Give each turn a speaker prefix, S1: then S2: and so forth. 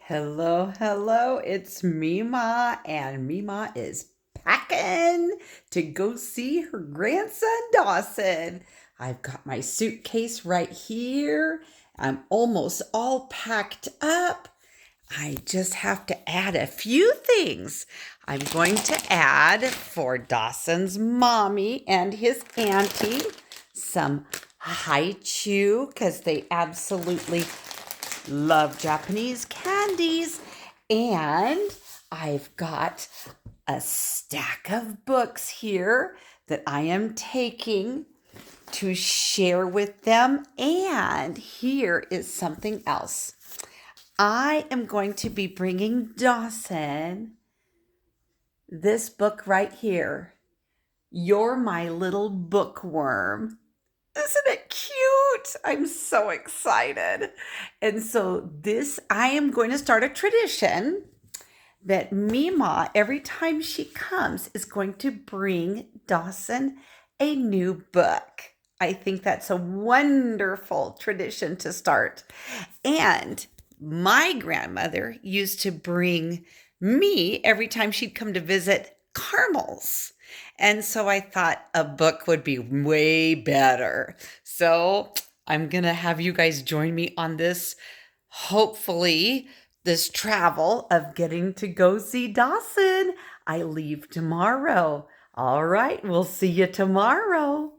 S1: Hello, hello, it's Mema, and Mema is packing to go see her grandson Dawson. I've got my suitcase right here. I'm almost all packed up. I just have to add a few things. I'm going to add for Dawson's mommy and his auntie some haichu because they absolutely love Japanese candies. And I've got a stack of books here that I am taking to share with them. And here is something else. I am going to be bringing Dawson this book right here. You're My Little Bookworm. Isn't it cute? I'm so excited. And so I am going to start a tradition that Mima, every time she comes, is going to bring Dawson a new book. I think that's a wonderful tradition to start. And my grandmother used to bring me every time she'd come to visit Carmel's. And so I thought a book would be way better. So I'm going to have you guys join me on this, hopefully, this travel of getting to go see Dawson. I leave tomorrow. All right, we'll see you tomorrow.